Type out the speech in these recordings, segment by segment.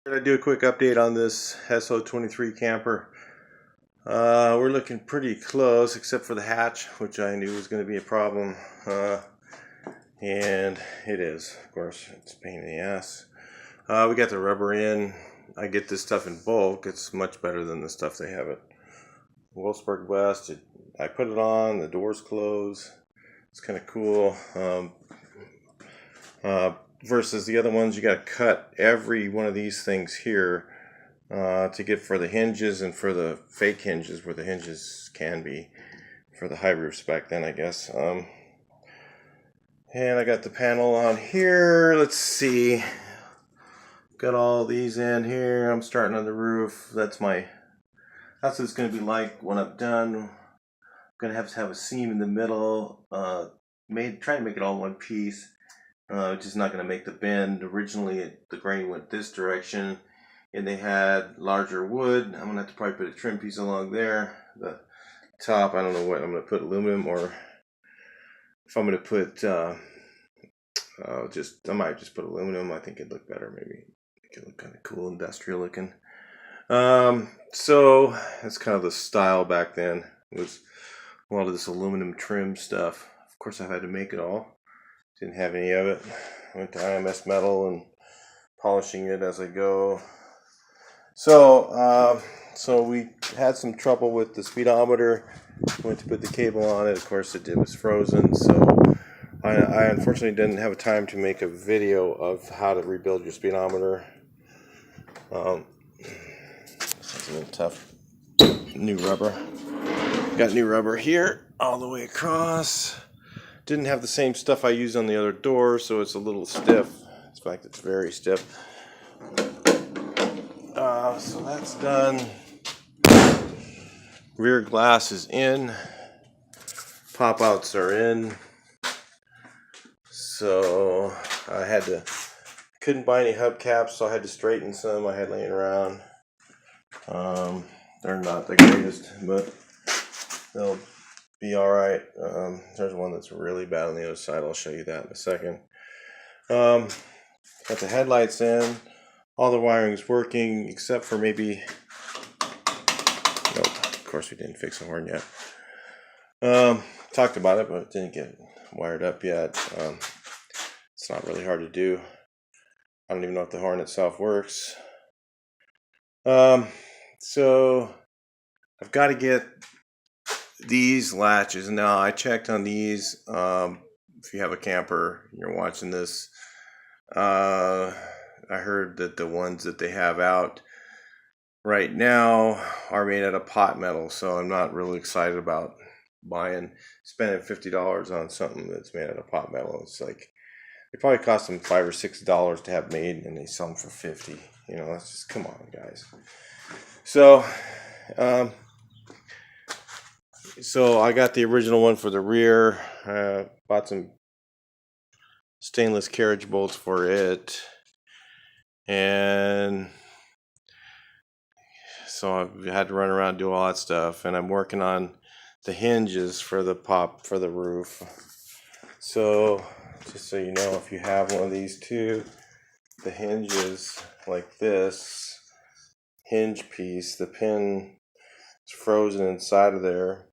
I'm going to do a quick update on this so23 camper. We're looking pretty close, except for the hatch, which I knew was going to be a problem. And it is, of course. It's a pain in the ass. We got the rubber in. I get this stuff in bulk. It's much better than the stuff they have at Wolfsburg West. I put it on, the doors close. It's kind of cool. Versus the other ones, you got to cut every one of these things here to get for the hinges and for the fake hinges where the hinges can be for the high roof spec then, I guess. And I got the panel on here. Let's see. Got all these in here. I'm starting on the roof. That's what it's going to be like when I'm done. I'm going to have a seam in the middle. Trying to make it all one piece. Which is not going to make the bend. Originally, the grain went this direction, and they had larger wood. I'm going to have to probably put a trim piece along there. The top, I don't know what I'm going to put, aluminum, or if I'm going to put, I might just put aluminum. I think it'd look better, maybe. It could look kind of cool, industrial looking. So that's kind of the style back then. It was a lot of this aluminum trim stuff. Of course, I had to make it all. Didn't have any of it. Went to IMS metal and polishing it as I go. So we had some trouble with the speedometer. Went to put the cable on it. Of course, it was frozen. So I unfortunately didn't have time to make a video of how to rebuild your speedometer. It's a little tough. New rubber. Got new rubber here all the way across. Didn't have the same stuff I used on the other door, so it's a little stiff. In fact, it's very stiff. So that's done. Rear glass is in. Pop-outs are in. So couldn't buy any hubcaps, so I had to straighten some I had laying around. They're not the greatest, but they'll be alright. There's one that's really bad on the other side. I'll show you that in a second. Got the headlights in. All the wiring's working, except for maybe... Nope, of course we didn't fix the horn yet. Talked about it, but it didn't get wired up yet. It's not really hard to do. I don't even know if the horn itself works. So I've got to get these latches. Now I checked on these. If you have a camper and you're watching this, I heard that the ones that they have out right now are made out of pot metal, so I'm not really excited about spending $50 on something that's made out of pot metal. It's like it probably cost them $5 or $6 to have made, and they sell them for $50. You know, that's just, come on, guys. So I got the original one for the rear. Bought some stainless carriage bolts for it, and so I've had to run around and do all that stuff. And I'm working on the hinges for the roof. So just so you know, if you have one of these too, the hinges like this hinge piece, the pin is frozen inside of there.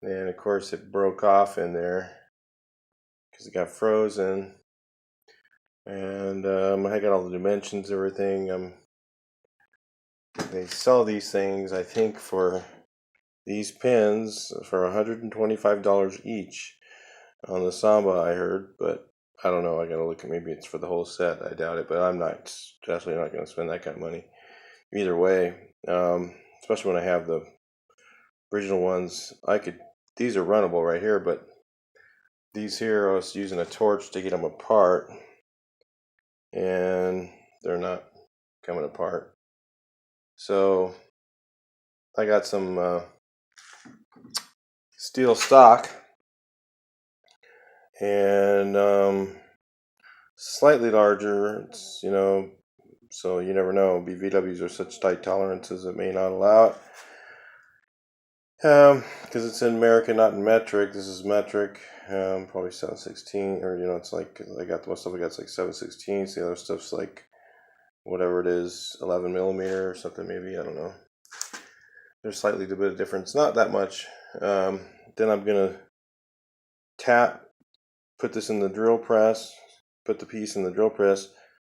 And of course it broke off in there because it got frozen. And I got all the dimensions, everything. They sell these things, I think, for these pins for $125 each on the Samba, I heard, but I don't know. I gotta look at, maybe it's for the whole set. I doubt it, but I'm definitely not gonna spend that kind of money either way. Especially when I have the original ones. These are runnable right here, but these here I was using a torch to get them apart, and they're not coming apart. So I got some steel stock, and slightly larger. It's, you know, so you never know. BVWs are such tight tolerances it may not allow it. Because it's in American, not in metric. This is metric. Probably 7/16, or, you know, it's like, I got the most stuff I got, it's like 7/16. The other stuff's like whatever it is, 11 millimeter or something, maybe, I don't know. There's slightly a bit of difference, not that much. Then I'm gonna put this in the drill press, put the piece in the drill press,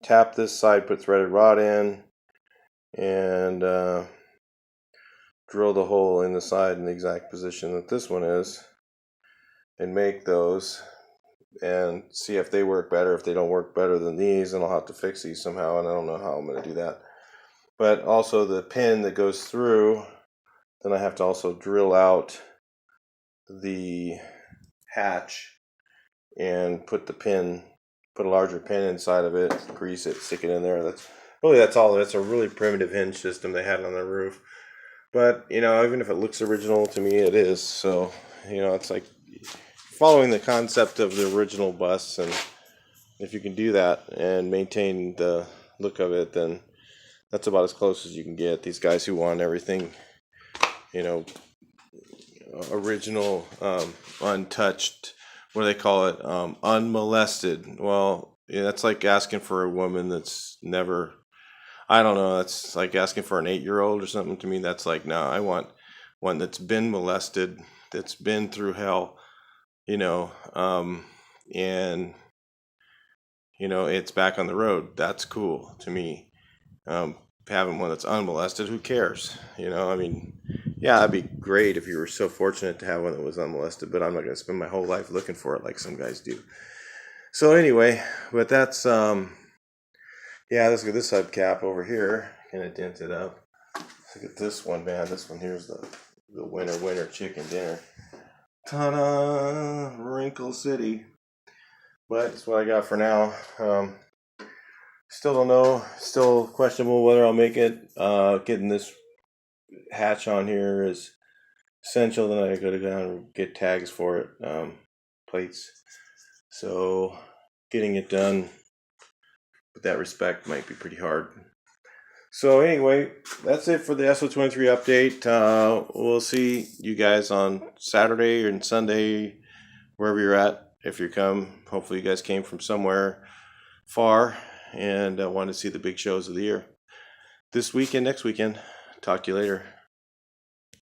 tap this side, put threaded rod in, and drill the hole in the side in the exact position that this one is, and make those and see if they work better. If they don't work better than these, then I'll have to fix these somehow, and I don't know how I'm going to do that. But also the pin that goes through, then I have to also drill out the hatch and put a larger pin inside of it, grease it, stick it in there. That's all. That's a really primitive hinge system they had on their roof. But, you know, even if it looks original, to me it is. So, you know, it's like following the concept of the original bus, and if you can do that and maintain the look of it, then that's about as close as you can get. These guys who want everything, you know, original, untouched, what do they call it, unmolested. Well, yeah, that's like asking for a woman that's never, I don't know, that's like asking for an 8-year-old or something. To me, that's like, no, I want one that's been molested, that's been through hell, you know, and, you know, it's back on the road. That's cool to me. Having one that's unmolested, who cares? You know, I mean, yeah, that'd be great if you were so fortunate to have one that was unmolested, but I'm not going to spend my whole life looking for it like some guys do. So anyway, but that's, yeah, let's get this hubcap over here, kind of dent it up. Look at this one, man. This one here's the winner chicken dinner. Ta-da! Wrinkle City. But that's what I got for now. Still don't know. Still questionable whether I'll make it. Getting this hatch on here is essential. Then I gotta go down and get tags for it, plates. So getting it done with that respect might be pretty hard. So anyway, that's it for the so23 update. We'll see you guys on Saturday and Sunday, wherever you're at. If you come, hopefully you guys came from somewhere far and want to see the big shows of the year. This weekend, next weekend. Talk to you later.